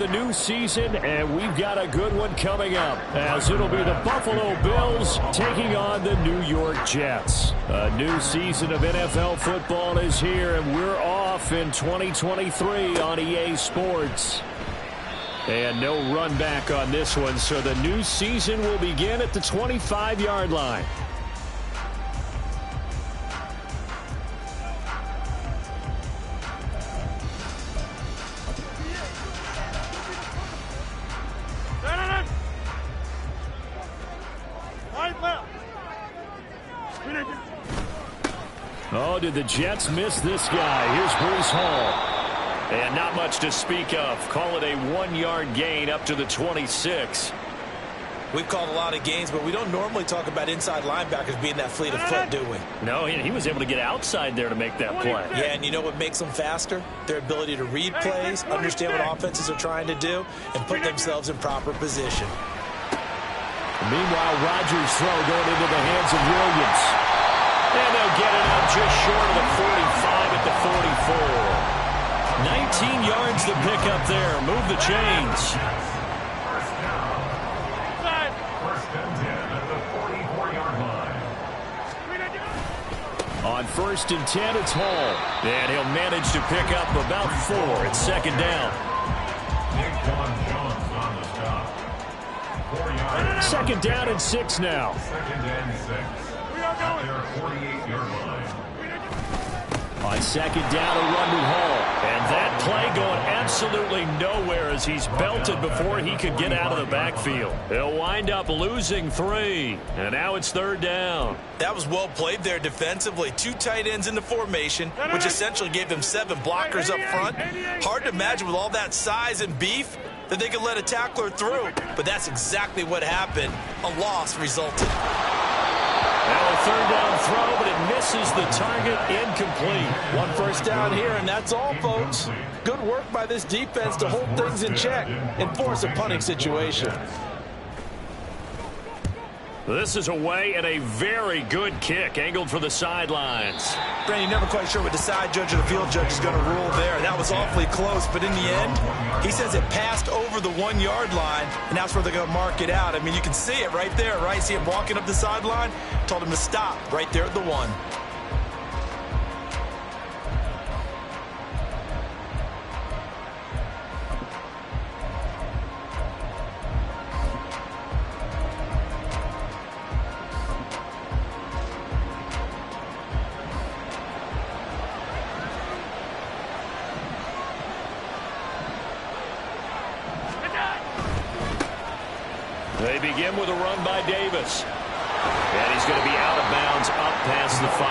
The new season, and we've got a good one coming up, as it'll be the Buffalo Bills taking on the New York Jets. A new season of NFL football is here, and we're off in 2023 on EA Sports. And no run back on this one, so the new season will begin at the 25-yard line. Oh, did the Jets miss this guy? Here's Breece Hall. And not much to speak of. Call it a 1-yard gain up to the 26. We've called a lot of games, but we don't normally talk about inside linebackers being that fleet of foot, do we? No, he was able to get outside there to make that play. Yeah, and you know what makes them faster? Their ability to read plays, understand what offenses are trying to do, and put themselves in proper position. Meanwhile, Rodgers' throw going into the hands of Williams. And they'll get it out just short of the 45 at the 44. 19 yards to pick up there. Move the chains. First and 10 at the 44-yard line. On first and 10, it's Hall. And he'll manage to pick up about 4 at second down. Nick Jones on the stop. 4 yards. Second down and 6 now. Second and 6. At their 48-yard line. On second down, a run to Hall. And that play going absolutely nowhere as he's belted before he could get out of the backfield. He'll wind up losing 3. And now it's third down. That was well played there defensively. 2 tight ends in the formation, which essentially gave them 7 blockers up front. Hard to imagine with all that size and beef that they could let a tackler through. But that's exactly what happened. A loss resulted. Now a third down throw, but it misses the target, incomplete. 1 first down here, and that's all, folks. Good work by this defense to hold things in check and force a punting situation. This is away and a very good kick, angled for the sidelines. Brandon, you're never quite sure what the side judge or the field judge is going to rule there. That was awfully close, but in the end, he says it passed over the 1-yard line, and that's where they're going to mark it out. I mean, you can see it right there, right? See him walking up the sideline? Told him to stop right there at the 1. They begin with a run by Davis. And he's going to be out of bounds up past the 5.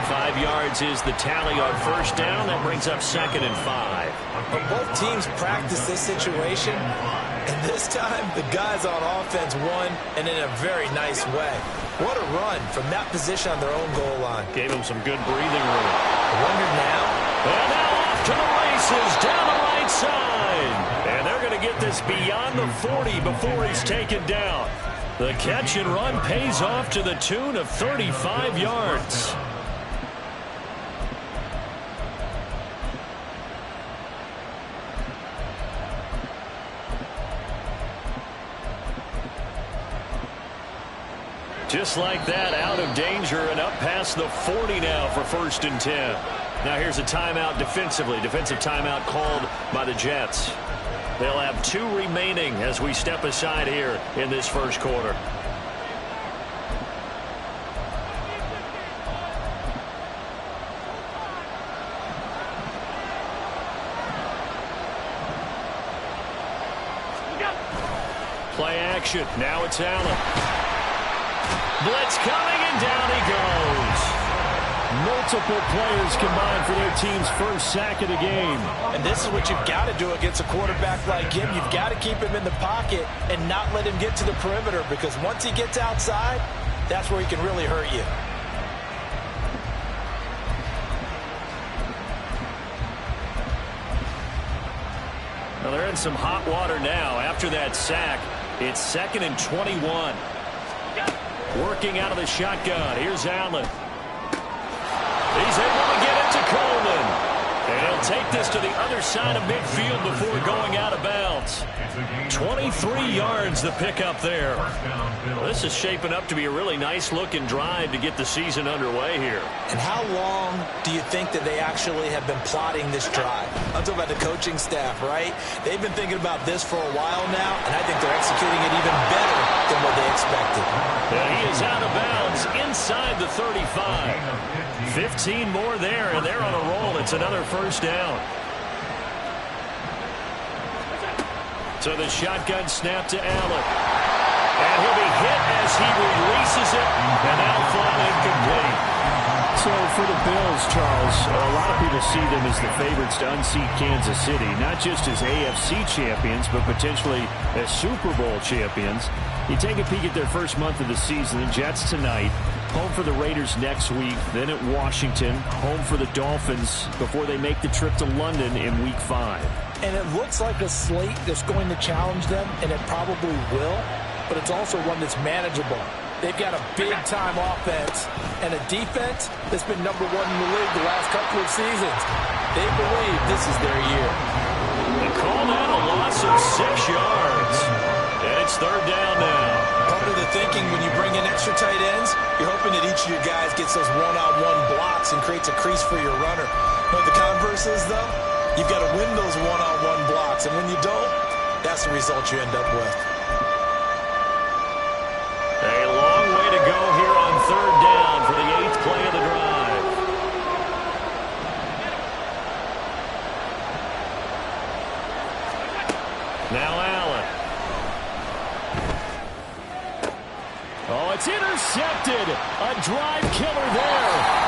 5 yards is the tally on first down. That brings up second and 5. But both teams practice this situation, and this time the guys on offense won, and in a very nice way. What a run from that position on their own goal line. Gave him some good breathing room. I wonder now. And now off to the races down the right side. And they're going to get this beyond the 40 before he's taken down. The catch and run pays off to the tune of 35 yards. Just like that, out of danger and up past the 40 now for first and 10. Now here's a timeout defensively. Defensive timeout called by the Jets. They'll have 2 remaining as we step aside here in this first quarter. Play action. Now it's Allen. Blitz coming, and down he goes. Multiple players combined for their team's first sack of the game. And this is what you've got to do against a quarterback like him. You've got to keep him in the pocket and not let him get to the perimeter, because once he gets outside, that's where he can really hurt you. Well, they're in some hot water now. After that sack, it's second and 21. Working out of the shotgun. Here's Allen. He's able to get it to Coleman. And he'll take this to the other side of midfield before going out of bounds. 23 yards the pickup there. This is shaping up to be a really nice-looking drive to get the season underway here. And how long do you think that they actually have been plotting this drive? I'm talking about the coaching staff, right? They've been thinking about this for a while now, and I think they're executing it even better than what they expected. And he is out of bounds inside the 35. 15 more there, and they're on a roll. It's another first down. So the shotgun snap to Allen. And he'll be hit as he releases it, and that'll fall incomplete. So for the Bills, Charles, a lot of people see them as the favorites to unseat Kansas City, not just as AFC champions, but potentially as Super Bowl champions. You take a peek at their first month of the season. The Jets tonight, home for the Raiders next week, then at Washington, home for the Dolphins before they make the trip to London in Week 5. And it looks like a slate that's going to challenge them, and it probably will, but it's also one that's manageable. They've got a big-time offense and a defense that's been #1 in the league the last couple of seasons. They believe this is their year. They call that a loss of 6 yards. And it's third down now. Part of the thinking when you bring in extra tight ends, you're hoping that each of your guys gets those one-on-one blocks and creates a crease for your runner. You know what the converse is, though? You've got to win those one-on-one blocks, and when you don't, that's the result you end up with. A long way to go here on third down for the 8th play of the drive. Now Allen. Oh, it's intercepted. A drive killer there.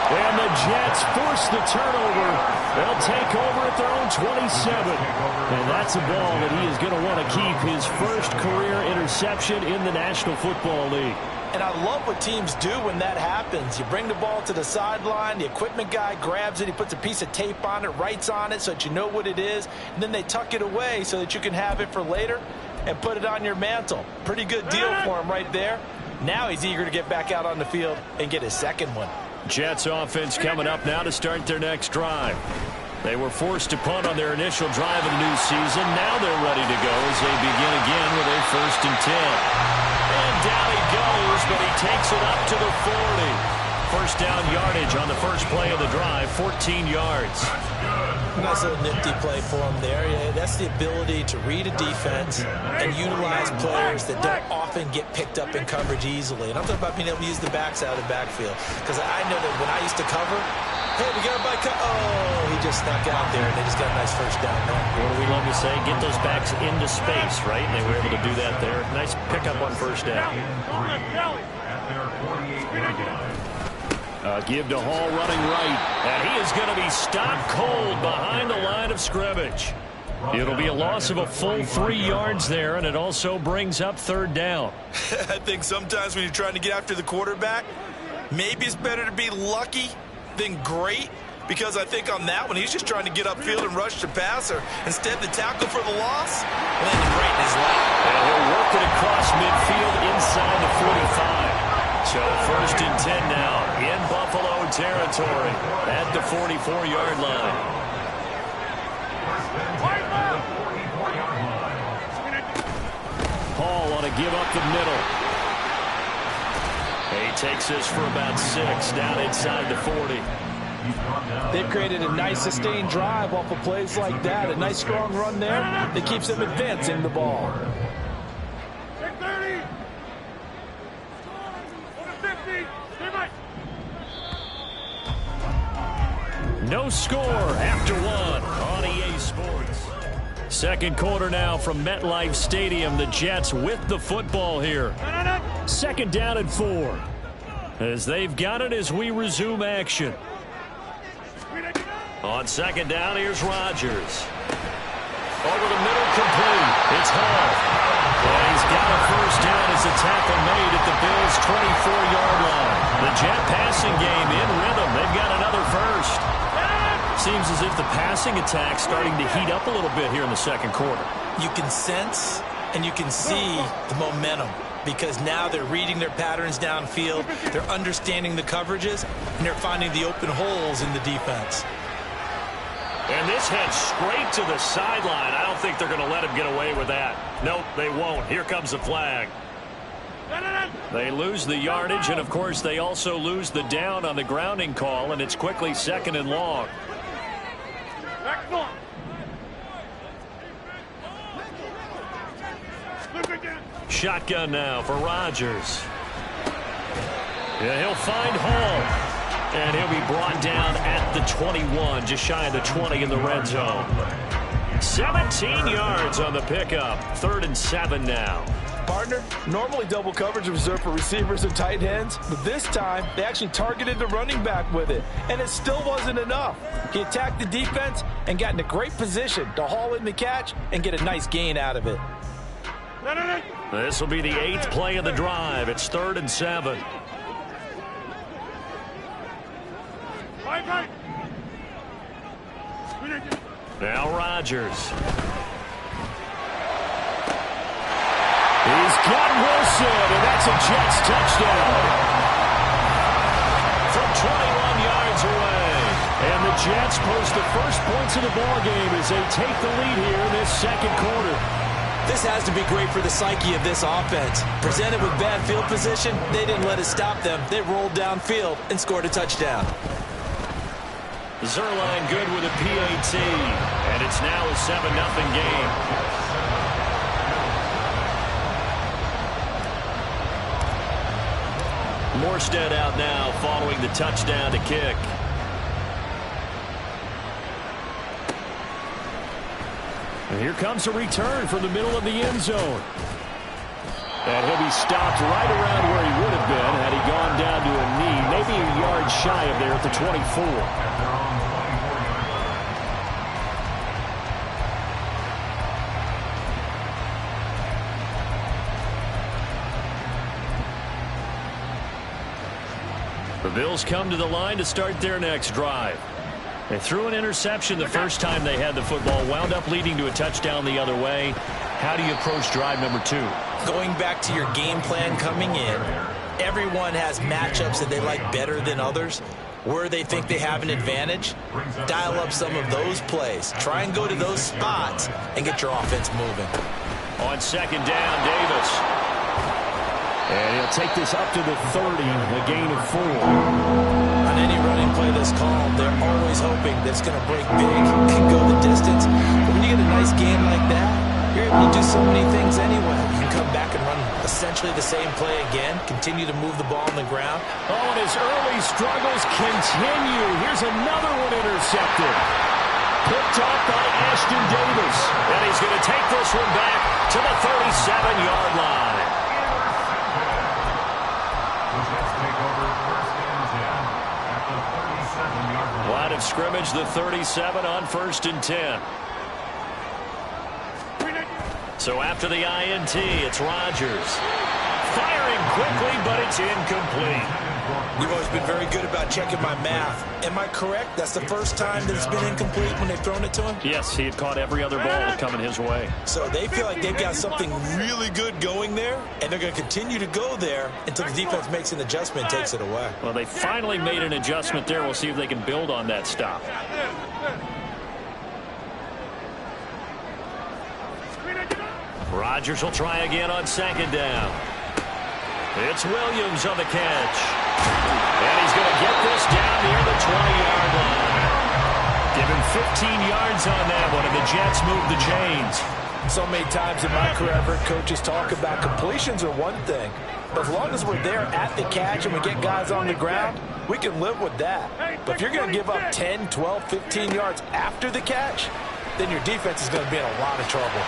And the Jets force the turnover. They'll take over at their own 27. And that's a ball that he is going to want to keep, his first career interception in the National Football League. And I love what teams do when that happens. You bring the ball to the sideline, the equipment guy grabs it, he puts a piece of tape on it, writes on it so that you know what it is, and then they tuck it away so that you can have it for later and put it on your mantle. Pretty good deal for him right there. Now he's eager to get back out on the field and get his second one. Jets offense coming up now to start their next drive. They were forced to punt on their initial drive of the new season. Now they're ready to go as they begin again with a 1st and 10. And down he goes, but he takes it up to the 40. First down yardage on the first play of the drive, 14 yards. Nice little nifty play for him there. Yeah, that's the ability to read a defense and utilize players that don't often get picked up in coverage easily. And I'm talking about being able to use the backs out of the backfield. Because I know that when I used to cover, hey, we got a bike. Oh, he just snuck out there, and they just got a nice first down there. What do we love to say? Get those backs into space, right? And they were able to do that there. Nice pickup on first down. Give to Hall running right. And he is going to be stopped cold behind the line of scrimmage. It'll be a loss of a full 3 yards there, and it also brings up third down. I think sometimes when you're trying to get after the quarterback, maybe it's better to be lucky than great, because I think on that one, he's just trying to get upfield and rush the passer. Instead, the tackle for the loss landed right in his lap. And he'll work it across midfield inside the 45. So 1st and 10 now in Buffalo territory at the 44-yard line. Hall on a give up the middle. He takes this for about 6 down inside the 40. They've created a nice sustained drive off of plays like that. A nice strong run there that keeps them advancing the ball. No score after one on EA Sports. Second quarter now from MetLife Stadium. The Jets with the football here. Second down and 4. As they've got it as we resume action. On second down, here's Rodgers. Over the middle, complete. It's Hall. And he's got a first down as a tackle made at the Bills' 24-yard line. The Jet passing game in rhythm. They've got another first. Seems as if the passing attack's starting to heat up a little bit here in the second quarter. You can sense and you can see the momentum, because now they're reading their patterns downfield, they're understanding the coverages, and they're finding the open holes in the defense. And this heads straight to the sideline. I don't think they're going to let him get away with that. Nope, they won't. Here comes the flag. They lose the yardage, and, of course, they also lose the down on the grounding call, and it's quickly 2nd and long. Shotgun now for Rodgers. Yeah, he'll find Hall. And he'll be brought down at the 21, just shy of the 20 in the red zone. 17 yards on the pickup. 3rd and 7 now. Partner, normally double coverage is reserved for receivers and tight ends, but this time they actually targeted the running back with it, and it still wasn't enough. He attacked the defense and got in a great position to haul in the catch and get a nice gain out of it. This will be the 8th play of the drive. It's 3rd and 7. Now Rodgers. He's got Wilson, and that's a Jets touchdown. From 21 yards away. And the Jets post the first points of the ballgame as they take the lead here in this 2nd quarter. This has to be great for the psyche of this offense. Presented with bad field position, they didn't let it stop them. They rolled downfield and scored a touchdown. Zuerlein good with a PAT, and it's now a 7-0 game. Morstead out now following the touchdown to kick. And here comes a return from the middle of the end zone. And he'll be stopped right around where he would have been had he gone down to a knee, maybe a yard shy of there at the 24. The Bills come to the line to start their next drive. They threw an interception the first time they had the football, wound up leading to a touchdown the other way. How do you approach drive number 2? Going back to your game plan coming in, everyone has matchups that they like better than others. Where they think they have an advantage, dial up some of those plays. Try and go to those spots and get your offense moving. On 2nd down, Davis. And he'll take this up to the 30, a gain of 4. On any running play that's called, they're always hoping that it's going to break big and go the distance. But when you get a nice game like that, you're able to do so many things anyway. You can come back and run essentially the same play again, continue to move the ball on the ground. Oh, and his early struggles continue. Here's another one intercepted. Picked off by Ashton Davis. And he's going to take this one back to the 37-yard line. Line of scrimmage, the 37 on 1st and 10. So after the INT, it's Rodgers. Firing quickly, but it's incomplete. You've always been very good about checking my math. Am I correct? That's the first time that it's been incomplete when they've thrown it to him? Yes, he had caught every other ball coming his way. So they feel like they've got something really good going there, and they're going to continue to go there until the defense makes an adjustment and takes it away. Well, they finally made an adjustment there. We'll see if they can build on that stop. Rodgers will try again on 2nd down. It's Williams on the catch. And he's going to get this down near the 20-yard line. Give him 15 yards on that one, and the Jets move the chains. So many times in my career, I've heard coaches talk about completions are one thing. But as long as we're there at the catch and we get guys on the ground, we can live with that. But if you're going to give up 10, 12, 15 yards after the catch, then your defense is going to be in a lot of trouble.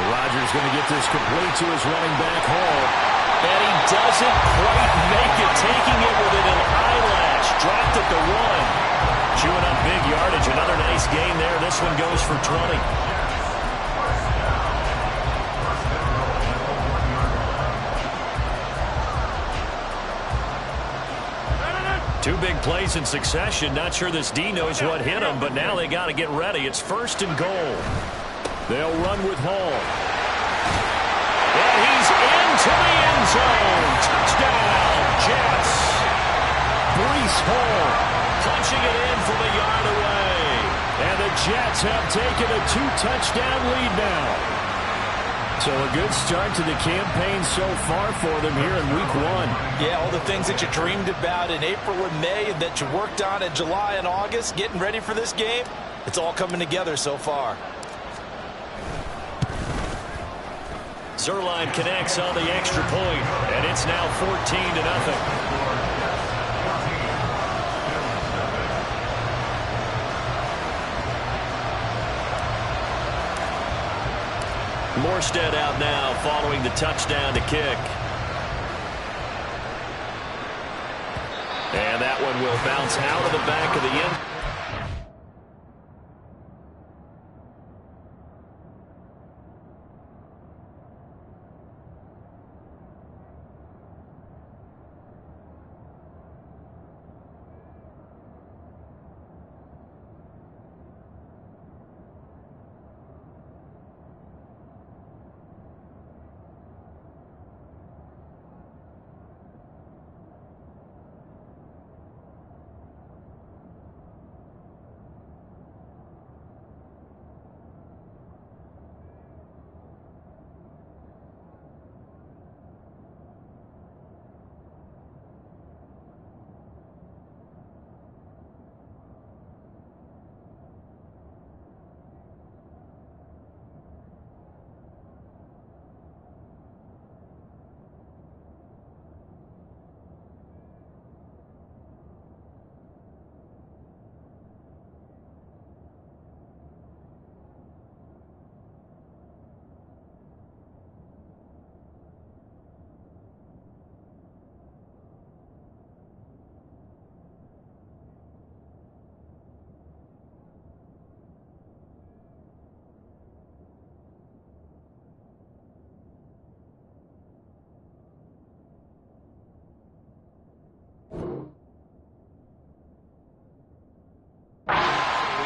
Rodgers going to get this complete to his running back, Hall. And he doesn't quite make it, taking it within an eyelash. Dropped at the 1. Chewing up big yardage. Another nice gain there. This one goes for 20. Two big plays in succession. Not sure this D knows what hit him, but now they got to get ready. It's 1st and goal. They'll run with Hall. And he's into the end zone. Touchdown, Jets. Breece Hall punching it in from a yard away. And the Jets have taken a 2-touchdown lead now. So a good start to the campaign so far for them here in Week 1. Yeah, all the things that you dreamed about in April and May and that you worked on in July and August, getting ready for this game, it's all coming together so far. Zuerlein connects on the extra point, and it's now 14-0. Morstead out now following the touchdown to kick. And that one will bounce out of the back of the end.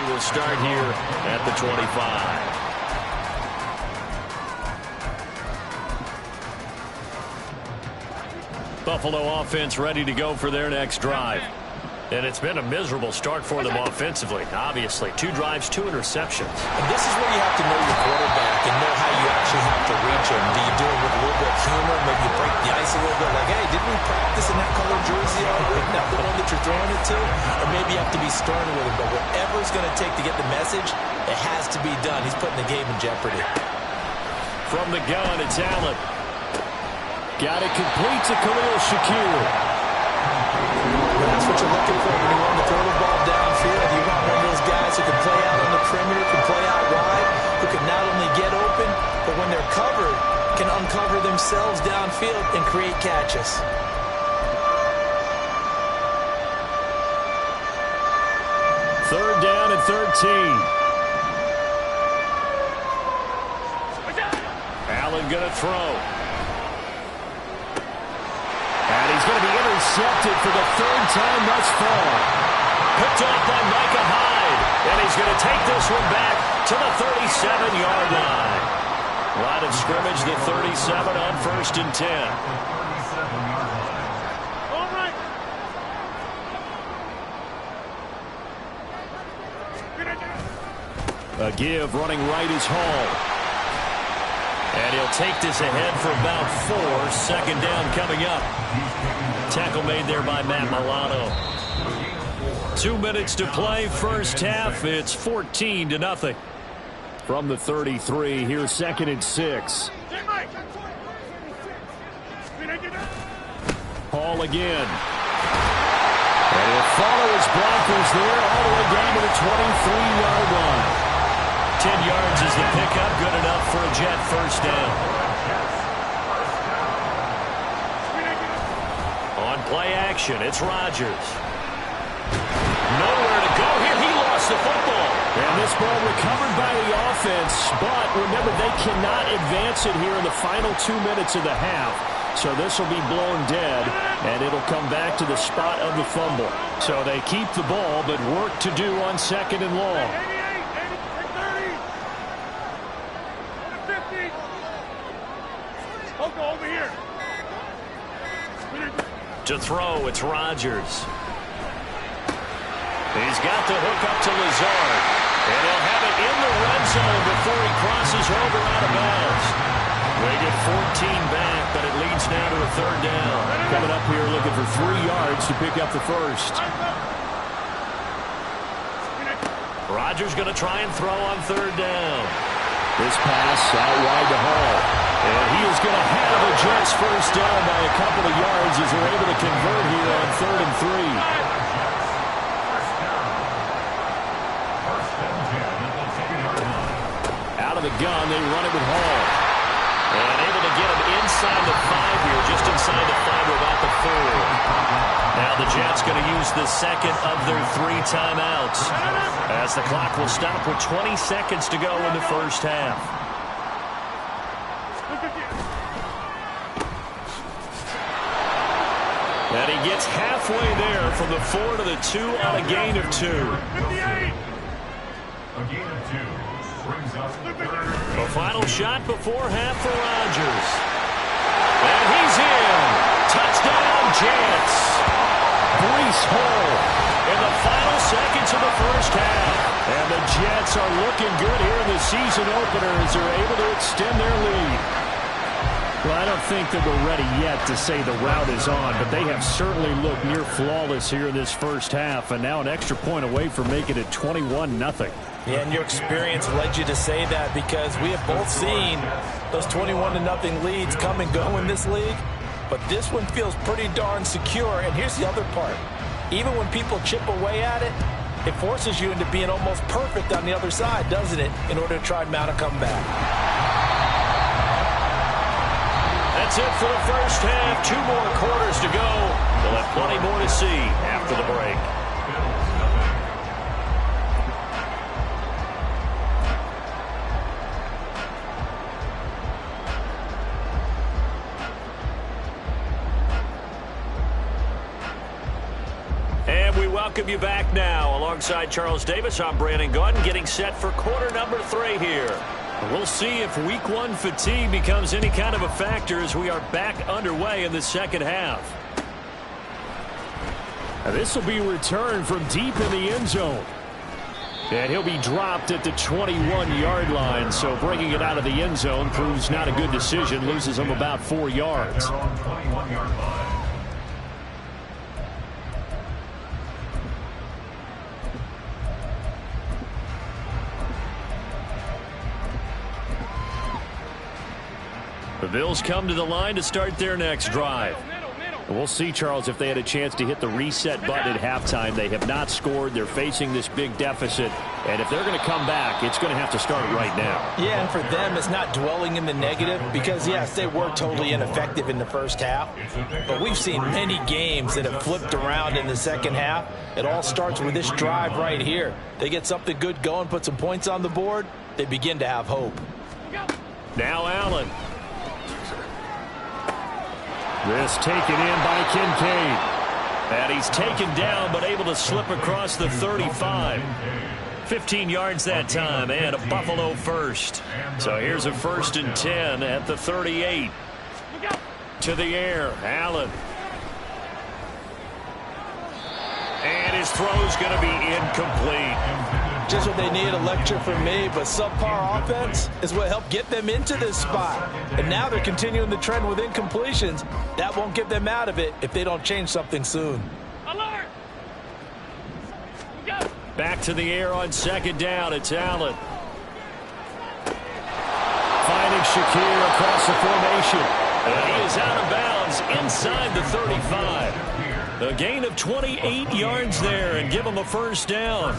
Will start here at the 25. Buffalo offense ready to go for their next drive. And it's been a miserable start for them offensively. Obviously, 2 drives, 2 interceptions. And this is where you have to know your quarterback and know how you actually have to reach him. Do you do it with a little bit of humor? Maybe you break the ice a little bit like, hey, didn't we practice in that color jersey already? Not the one that you're throwing it to? Or maybe you have to be stern with him. But whatever it's going to take to get the message, it has to be done. He's putting the game in jeopardy. From the gun, it's Allen. Got it complete to Khalil Shakir. That's what you're looking for when you want to throw the ball downfield. You want one of those guys who can play out on the perimeter, can play out wide, who can not only get open, but when they're covered, can uncover themselves downfield and create catches. Third down and 13. Allen going to throw. And he's going to be intercepted for the 3rd time thus far. Picked off by Micah Hyde. And he's going to take this one back to the 37-yard line. Line of scrimmage, the 37 on 1st and 10. All right. A give running right is Hall. And he'll take this ahead for about 4. 2nd down coming up. Tackle made there by Matt Milano. 2 minutes to play, first half. It's 14-0. From the 33, here's 2nd and 6. Hall again. And he'll follow his blockers there all the way down to the 23-yard line. 10 yards is the pickup, good enough for a Jet first down. On play action, it's Rodgers. Nowhere to go here. He lost the football. And this ball recovered by the offense, but remember, they cannot advance it here in the final 2 minutes of the half. So this will be blown dead, and it'll come back to the spot of the fumble. So they keep the ball, but work to do on 2nd and long. Over here. To throw, it's Rodgers. He's got the hook up to Lazard. And he'll have it in the red zone before he crosses over out of bounds. They get 14 back, but it leads now to a third down. Coming up here looking for 3 yards to pick up the first. Rodgers going to try and throw on third down. This pass out wide to Hall. And he is going to have a Jets first down by a couple of yards as they're able to convert here on 3rd and 3. Out of the gun, they run it with Hall. And able to get him inside the 5 here, just inside the 5 or about the 4. Now the Jets going to use the second of their 3 timeouts as the clock will stop with 20 seconds to go in the first half. And he gets halfway there from the 4 to the 2 on a gain of 2. A gain of 2 brings up The final shot before half for Rodgers. And he's in. Touchdown, Jets. Breece Hall in the final seconds of the first half. And the Jets are looking good here in the season opener as they're able to extend their lead. Well, I don't think that we're ready yet to say the route is on, but they have certainly looked near flawless here in this first half, and now an extra point away from making it 21-0. Yeah, and your experience led you to say that because we have both seen those 21-0 leads come and go in this league. But this one feels pretty darn secure. And here's the other part. Even when people chip away at it, it forces you into being almost perfect on the other side, doesn't it, in order to try and mount a comeback. That's it for the first half. 2 more quarters to go. We'll have plenty more to see after the break. And we welcome you back now. Alongside Charles Davis, I'm Brandon Gaudin, getting set for quarter number 3 here. We'll see if week 1 fatigue becomes any kind of a factor as we are back underway in the second half. This will be returned from deep in the end zone. And he'll be dropped at the 21-yard line, so bringing it out of the end zone proves not a good decision, loses him about 4 yards. 21-yard line. The Bills come to the line to start their next drive. We'll see, Charles, if they had a chance to hit the reset button at halftime. They have not scored. They're facing this big deficit. And if they're going to come back, it's going to have to start right now. Yeah, and for them, it's not dwelling in the negative because, yes, they were totally ineffective in the first half. But we've seen many games that have flipped around in the second half. It all starts with this drive right here. They get something good going, put some points on the board, they begin to have hope. Now Allen. This taken in by Kincaid. And he's taken down but able to slip across the 35. 15 yards that time and a Buffalo first. So here's a 1st and 10 at the 38. To the air, Allen. And his throw's going to be incomplete. Just what they need, a lecture from me, but subpar offense is what helped get them into this spot. And now they're continuing the trend with incompletions. That won't get them out of it if they don't change something soon. Alert! Back to the air on 2nd down. It's Allen. Finding Shakir across the formation. And he is out of bounds inside the 35. A gain of 28 yards there and give him a first down.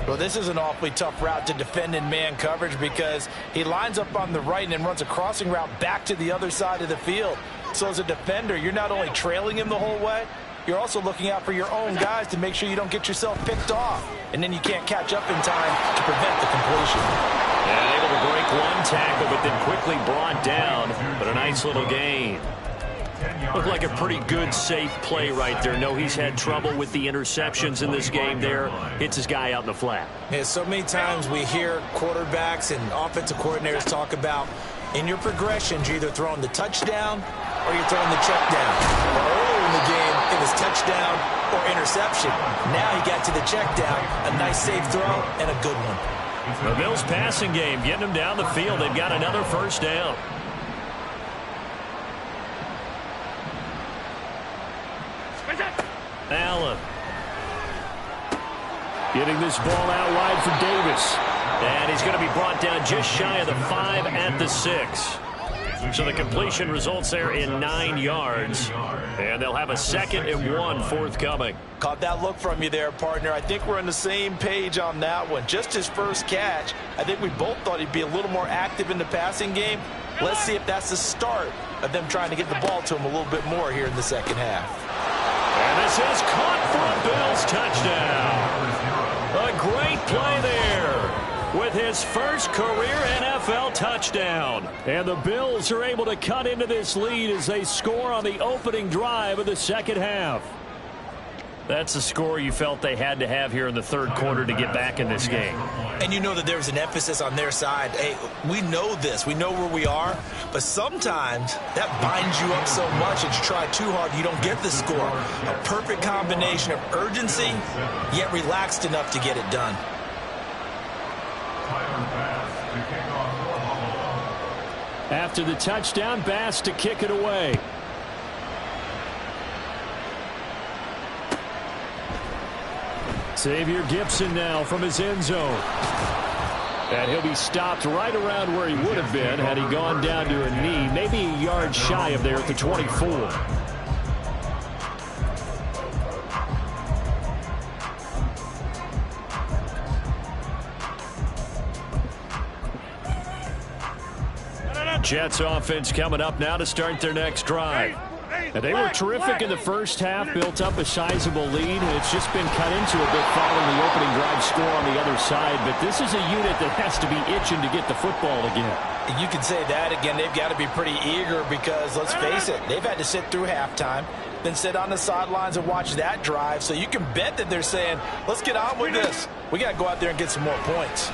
Well, this is an awfully tough route to defend in man coverage because he lines up on the right and then runs a crossing route back to the other side of the field. So as a defender, you're not only trailing him the whole way, you're also looking out for your own guys to make sure you don't get yourself picked off. And then you can't catch up in time to prevent the completion. And able to break 1 tackle, but then quickly brought down. But a nice little gain. Looked like a pretty good, safe play right there. No, he's had trouble with the interceptions in this game there. Hits his guy out in the flat. Yeah, so many times we hear quarterbacks and offensive coordinators talk about in your progressions, you're either throwing the touchdown or you're throwing the check down. Well, early in the game, it was touchdown or interception. Now he got to the check down, a nice safe throw, and a good one. The Bills passing game getting them down the field. They've got another first down. Allen. Getting this ball out wide for Davis. And he's going to be brought down just shy of the 5 at the 6. So the completion results there in 9 yards. And they'll have a 2nd and 1 forthcoming. Caught that look from you there, partner. I think we're on the same page on that one. Just his first catch. I think we both thought he'd be a little more active in the passing game. Let's see if that's the start of them trying to get the ball to him a little bit more here in the second half. And this is caught for a Bills touchdown. A great play there with his first career NFL touchdown. And the Bills are able to cut into this lead as they score on the opening drive of the second half. That's the score you felt they had to have here in the third quarter to get back in this game. And you know that there was an emphasis on their side. Hey, we know this. We know where we are. But sometimes that binds you up so much that you try too hard, you don't get the score. A perfect combination of urgency, yet relaxed enough to get it done. After the touchdown, Bass to kick it away. Xavier Gipson now from his end zone. And he'll be stopped right around where he would have been had he gone down to a knee, maybe a yard shy of there at the 24. Jets offense coming up now to start their next drive. And they were terrific in the first half, built up a sizable lead, and it's just been cut into a bit following the opening drive score on the other side. But this is a unit that has to be itching to get the football again. You can say that again. They've got to be pretty eager because, let's face it, they've had to sit through halftime, then sit on the sidelines and watch that drive. So you can bet that they're saying, let's get on with this. We got to go out there and get some more points.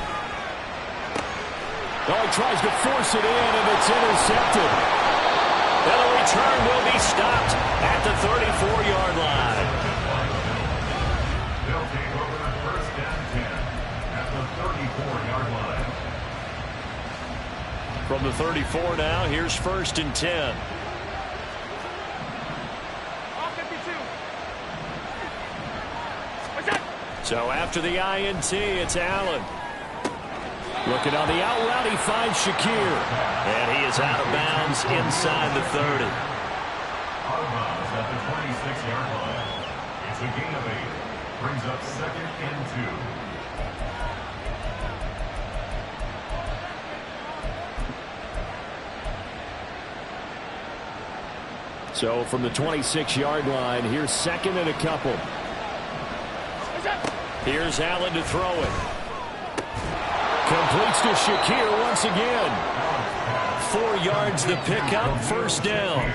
Oh, he tries to force it in, and it's intercepted. And the return will be stopped at the 34-yard line. They'll take over the first and 10 at the 34-yard line. From the 34 now, here's 1st and 10. So after the INT, it's Allen. Looking on the out route, he finds Shakir. And he is out of bounds inside the 30. Out of bounds at the 26-yard line. It's a gain of 8. Brings up 2nd and 2. So from the 26-yard line, here's 2nd and a couple. Here's Allen to throw it. Completes to Shakir once again. 4 yards the pickup, 1st down.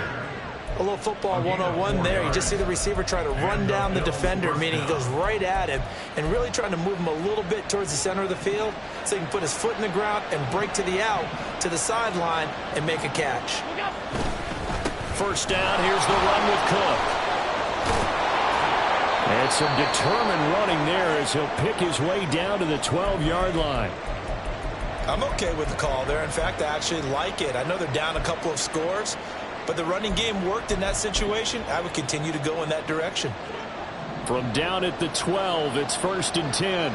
A little football 101 there. You just see the receiver try to run down the defender, meaning he goes right at him and really trying to move him a little bit towards the center of the field so he can put his foot in the ground and break to the out, to the sideline, and make a catch. 1st down, here's the run with Cook. And some determined running there as he'll pick his way down to the 12-yard line. I'm okay with the call there. In fact, I actually like it. I know they're down a couple of scores, but the running game worked in that situation. I would continue to go in that direction. From down at the 12, it's 1st and 10.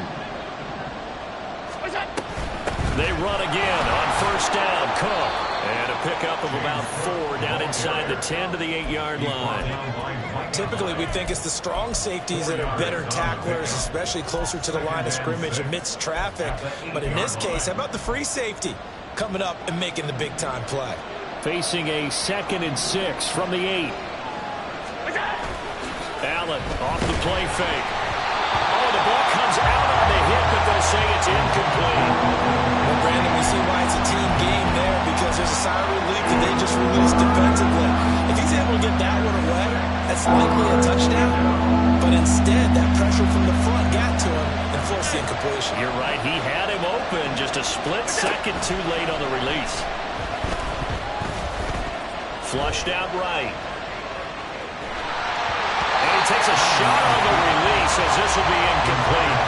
They run again on 1st down. Cook. And a pickup of about 4 down inside the 10 to the 8-yard line. Typically, we think it's the strong safeties that are better tacklers, especially closer to the line of scrimmage amidst traffic. But in this case, how about the free safety coming up and making the big-time play? Facing a 2nd and 6 from the 8. Allen off the play fake. Oh, the ball comes out on the hit, but they'll say it's incomplete. Well, Brandon, we see why it's a team game there because there's a sigh of relief that they just released defensively. If he's able to get that one away, that's likely a touchdown. But instead, that pressure from the front got to him and forced the incompletion. You're right. He had him open. Just a split second too late on the release. Flushed out right. takes a shot on the release as this will be incomplete.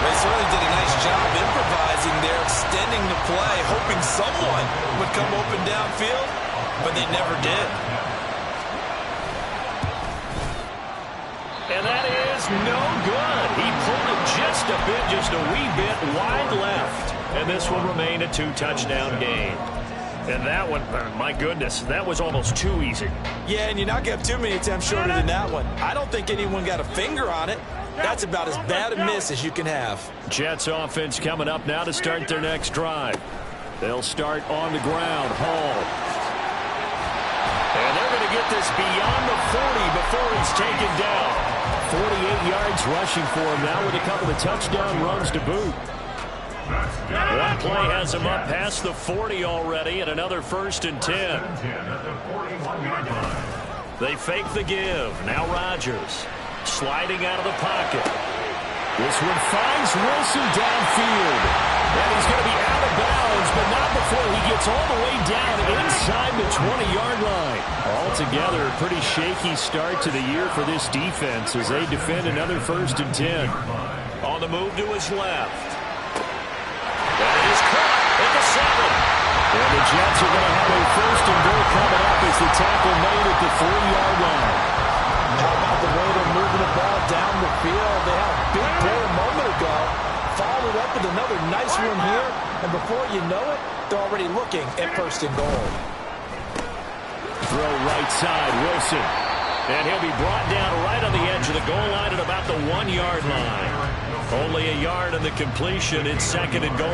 They certainly did a nice job improvising there, extending the play, hoping someone would come open downfield, but they never did. And that is no good. He pulled it just a bit, just a wee bit wide left. And this will remain a 2-touchdown game. And that one, my goodness, that was almost too easy. Yeah, and you're not going to have too many attempts shorter than that one. I don't think anyone got a finger on it. That's about as bad a miss as you can have. Jets offense coming up now to start their next drive. They'll start on the ground. Hall. And they're going to get this beyond the 40 before he's taken down. 48 yards rushing for him now with a couple of touchdown runs to boot. One play has him up past the 40 already, and another 1st and 10. They fake the give. Now Rodgers sliding out of the pocket. This one finds Wilson downfield. And he's going to be out of bounds, but not before he gets all the way down inside the 20-yard line. Altogether, a pretty shaky start to the year for this defense as they defend another 1st and 10. On the move to his left. That is caught at the 7. And the Jets are going to have a 1st and goal coming up as the tackle made at the 4-yard line. How about the way they're moving the ball down the field? They had a big play a moment ago. Followed up with another nice one here. And before you know it, they're already looking at 1st and goal. Throw right side, Wilson. And he'll be brought down right on the edge of the goal line at about the 1-yard line. Only a yard on the completion. It's 2nd and goal.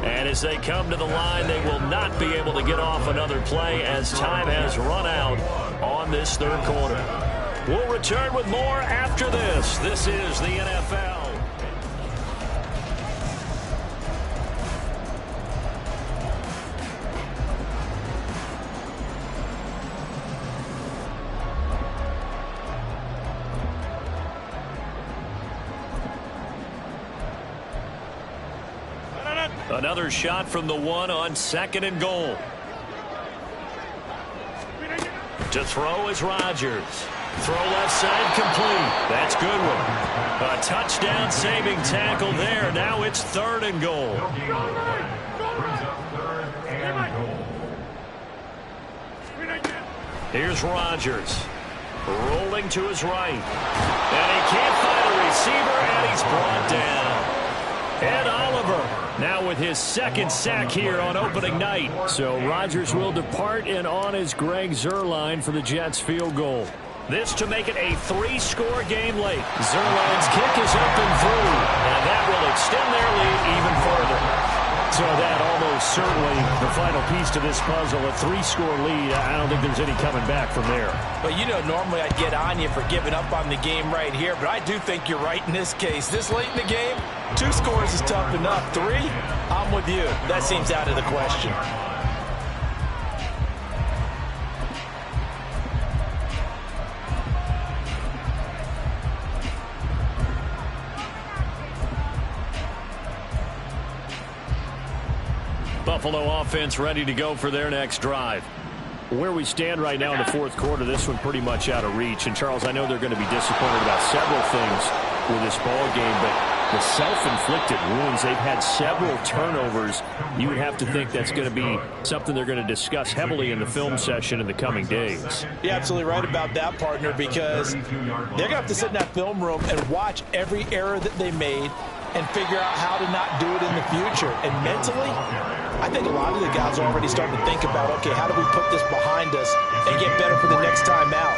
And as they come to the line, they will not be able to get off another play as time has run out on this 3rd quarter. We'll return with more after this. This is the NFL. Another shot from the 1 on 2nd and goal. To throw is Rodgers. Throw left side complete. That's Goodwin. A touchdown saving tackle there. Now it's 3rd and goal. Here's Rodgers. Rolling to his right. And he can't find a receiver, and he's brought down. Ed Oliver now with his 2nd sack here on opening night. So Rodgers will depart, and on is Greg Zuerlein for the Jets field goal. This to make it a 3-score game late. Zuerlein's kick is up and through, and that will extend their lead even further. So that almost certainly the final piece to this puzzle, a 3-score lead. I don't think there's any coming back from there. But you know, normally I'd get on you for giving up on the game right here, but I do think you're right in this case. This late in the game, 2 scores is tough enough. 3, I'm with you. That seems out of the question. Buffalo offense ready to go for their next drive. Where we stand right now in the 4th quarter, this one pretty much out of reach. And, Charles, I know they're going to be disappointed about several things with this ball game, but the self-inflicted wounds, they've had several turnovers. You would have to think that's going to be something they're going to discuss heavily in the film session in the coming days. You're absolutely right about that, partner, because they're going to have to sit in that film room and watch every error that they made and figure out how to not do it in the future. And mentally, I think a lot of the guys are already starting to think about, okay, how do we put this behind us and get better for the next time out?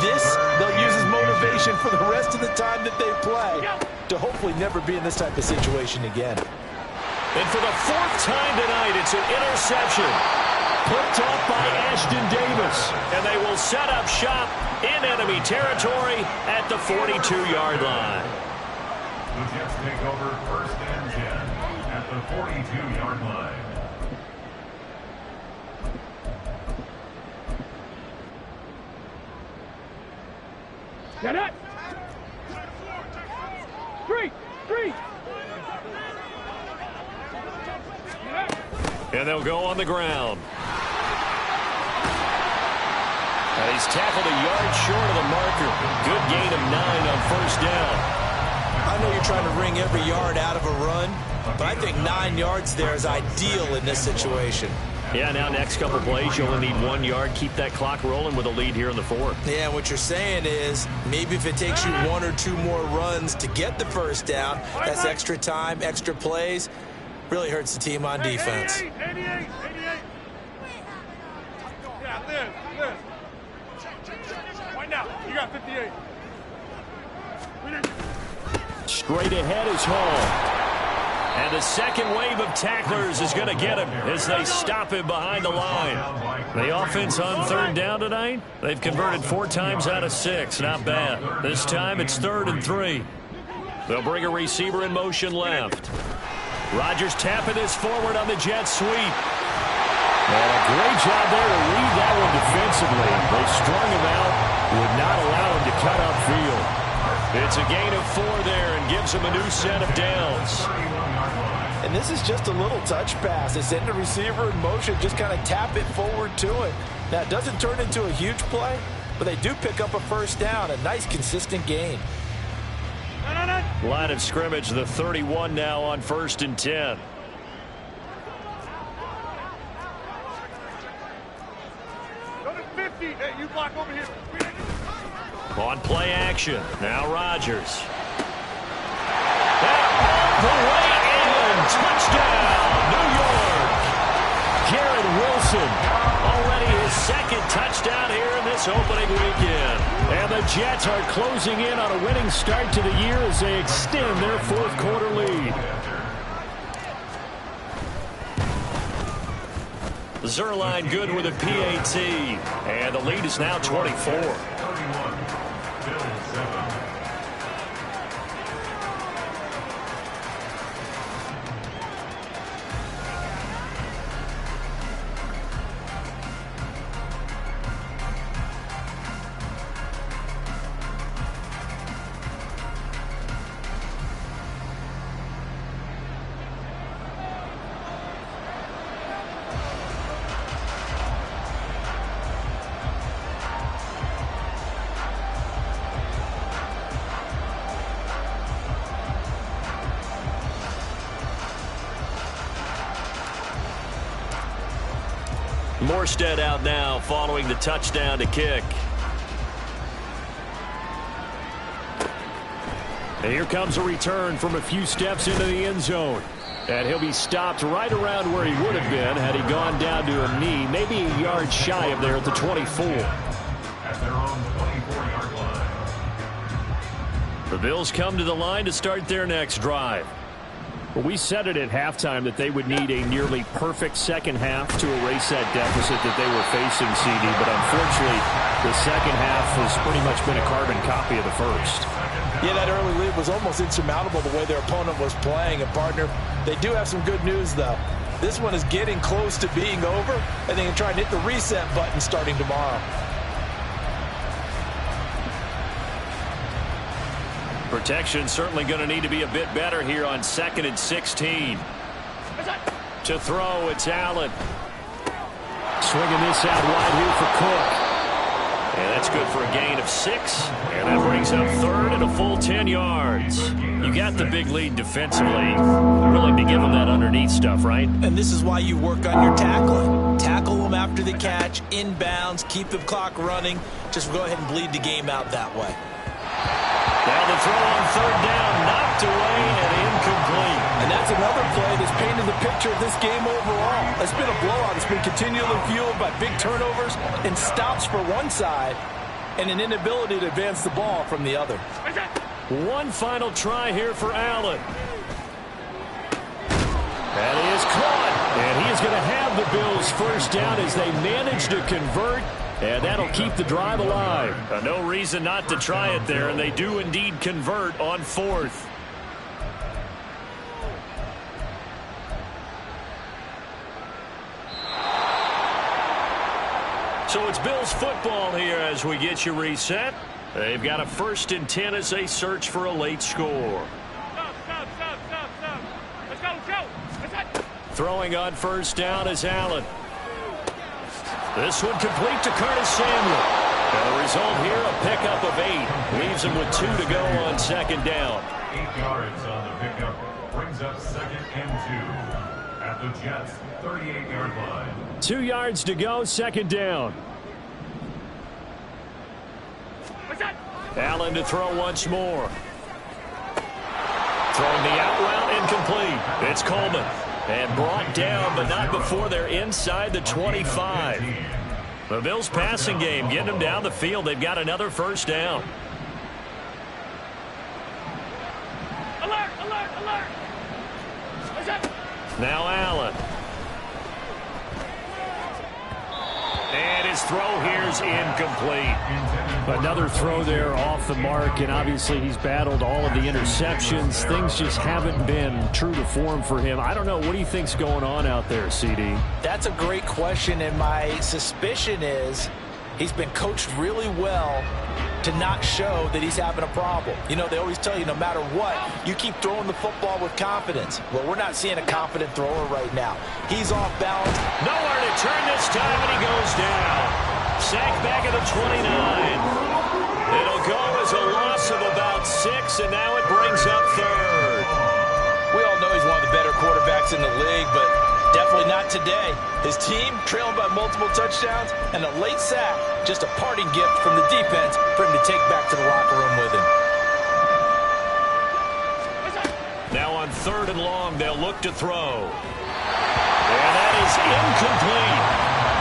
This, they'll use as motivation for the rest of the time that they play to hopefully never be in this type of situation again. And for the 4th time tonight, it's an interception. Picked off by Ashton Davis. And they will set up shop in enemy territory at the 42-yard line. The Jets take over 1st and 10 at the 42-yard line. Get it! Three! And they'll go on the ground. And he's tackled a yard short of the marker. Good gain of 9 on first down. I know you're trying to wring every yard out of a run, but I think 9 yards there is ideal in this situation. Yeah, now next couple plays, you only need 1 yard. Keep that clock rolling with a lead here in the fourth. Yeah, what you're saying is maybe if it takes you 1 or 2 more runs to get the first down, that's extra time, extra plays. Really hurts the team on defense. 88. Yeah, Liz. Right now, you got 58. Straight ahead is Hall. And the second wave of tacklers is going to get him as they stop him behind the line. The offense on third down tonight, they've converted 4 times out of 6. Not bad. This time it's 3rd and 3. They'll bring a receiver in motion left. Rodgers tapping this forward on the jet sweep. And a great job there to read that one defensively. They strung him out, would not allow him to cut upfield. It's a gain of 4 there and gives him a new set of downs. And this is just a little touch pass. They send the receiver in motion, just kind of tap it forward to it. Now, it doesn't turn into a huge play, but they do pick up a first down, a nice, consistent gain. Line of scrimmage, the 31 now on 1st and 10. Go to 50. Hey, you block over here. On play action. Now Rodgers. That the way in. Touchdown, New York. Garrett Wilson. Already his 2nd touchdown here in this opening weekend. And the Jets are closing in on a winning start to the year as they extend their 4th quarter lead. Zuerlein good with a PAT. And the lead is now 24. Morstead out now following the touchdown to kick. And here comes a return from a few steps into the end zone. And he'll be stopped right around where he would have been had he gone down to a knee, maybe a yard shy of there at the 24. At their own 24-yard line. The Bills come to the line to start their next drive. Well, we said it at halftime that they would need a nearly perfect second half to erase that deficit that they were facing, CD. But unfortunately, the second half has pretty much been a carbon copy of the first. Yeah, that early lead was almost insurmountable the way their opponent was playing. And, partner, they do have some good news, though. This one is getting close to being over, and they can try and hit the reset button starting tomorrow. Protection certainly going to need to be a bit better here on 2nd and 16. To throw, it's Allen. Swinging this out wide here for Cook. And that's good for a gain of 6. And that brings up 3rd and a full 10 yards. You got the big lead defensively. Willing to give them that underneath stuff, right? And this is why you work on your tackling. Tackle them after the catch, inbounds, keep the clock running. Just go ahead and bleed the game out that way. Now the throw on 3rd down, knocked away and incomplete. And that's another play that's painted the picture of this game overall. It's been a blowout. It's been continually fueled by big turnovers and stops for one side and an inability to advance the ball from the other. One final try here for Allen. That is caught. And he is going to have the Bills first down as they manage to convert. And that'll keep the drive alive. No reason not to try it there, and they do indeed convert on 4th. So it's Bills football here as we get you reset. They've got a 1st and 10 as they search for a late score. Stop. Let's go. Let's go. Throwing on first down is Allen. This one complete to Curtis Samuel. And the result here, a pickup of 8. Leaves him with 2 to go on second down. 8 yards on the pickup. Brings up 2nd and 2. At the Jets' 38-yard line. 2 yards to go, second down. Allen to throw once more. Throwing the out route, incomplete. It's Coleman. And brought down, but not before they're inside the 25. The Bills' passing game getting them down the field. They've got another first down. Alert, alert, alert. Now Allen. And his throw here's incomplete. Another throw there off the mark, and obviously he's battled all of the interceptions. Things just haven't been true to form for him. I don't know. What do you think's going on out there, CD? That's a great question, and my suspicion is he's been coached really well to not show that he's having a problem. You know, they always tell you no matter what, you keep throwing the football with confidence. Well, we're not seeing a confident thrower right now. He's off balance. Nowhere to turn this time, and he goes down. Sacked back at the 29. It'll go as a loss of about 6, and now it brings up 3rd. We all know he's one of the better quarterbacks in the league, but definitely not today. His team trailing by multiple touchdowns, and a late sack, just a parting gift from the defense for him to take back to the locker room with him. Now on 3rd and long, they'll look to throw. And that is incomplete.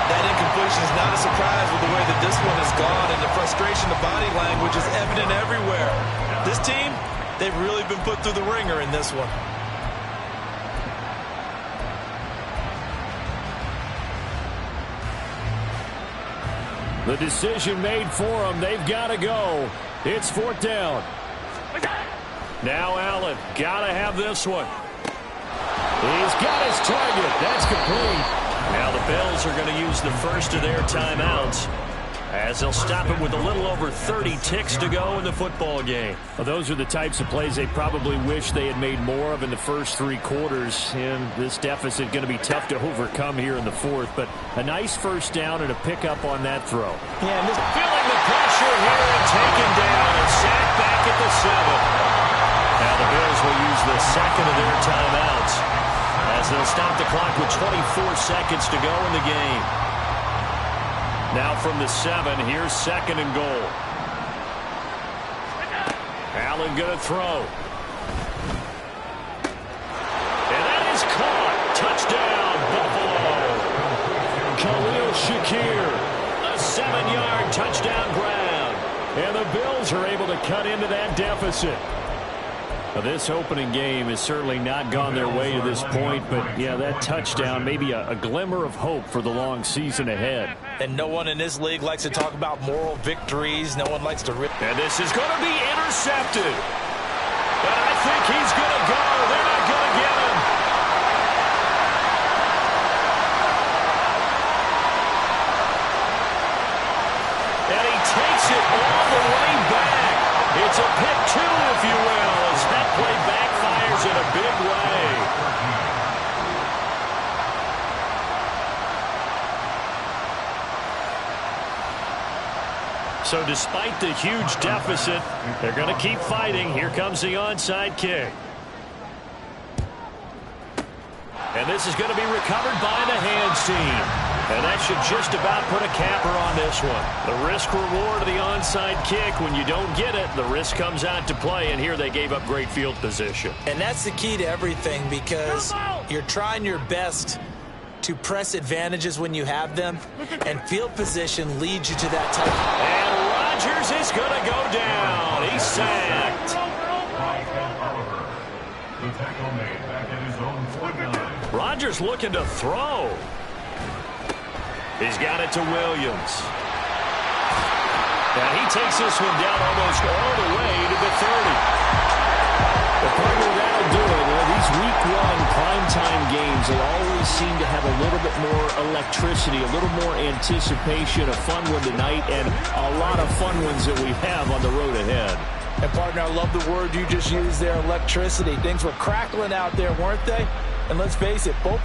That incompletion is not a surprise with the way that this one has gone, and the frustration, the body language is evident everywhere. This team, they've really been put through the ringer in this one. The decision made for them. They've got to go. It's 4th down. Now Allen. Got to have this one. He's got his target. That's complete. Now the Bills are going to use the first of their timeouts as they'll stop it with a little over 30 ticks to go in the football game. Well, those are the types of plays they probably wish they had made more of in the first 3 quarters. And this deficit going to be tough to overcome here in the 4th. But a nice first down and a pickup on that throw. Yeah, and feeling the pressure here and taken down and sacked back at the 7. Now the Bills will use the second of their timeouts as they'll stop the clock with 24 seconds to go in the game. Now from the 7, here's 2nd and goal. Allen going to throw. And that is caught. Touchdown, Buffalo. Khalil Shakir, a 7-yard touchdown grab. And the Bills are able to cut into that deficit. This opening game has certainly not gone their way to this point, but yeah, that touchdown, maybe a glimmer of hope for the long season ahead. And no one in this league likes to talk about moral victories. No one likes to rip. And this is going to be intercepted. And I think he's going to go. They're not going to get him. And he takes it all the way back. It's a pick 2, if you will, as that play backfires in a big way. So despite the huge deficit, they're going to keep fighting. Here comes the onside kick. And this is going to be recovered by the hands team. And that should just about put a capper on this one. The risk-reward of the onside kick, when you don't get it, the risk comes out to play, and here they gave up great field position. And that's the key to everything, because you're trying your best to press advantages when you have them, and field position leads you to that type. And Rodgers is going to go down. He's sacked. Rodgers looking to throw. He's got it to Williams. And he takes this one down almost all the way to the 30. The partner, that'll do it. Well, these week 1 primetime games, they always seem to have a little bit more electricity, a little more anticipation, a fun one tonight, and a lot of fun ones that we have on the road ahead. And partner, I love the word you just used there, electricity. Things were crackling out there, weren't they? And let's face it, both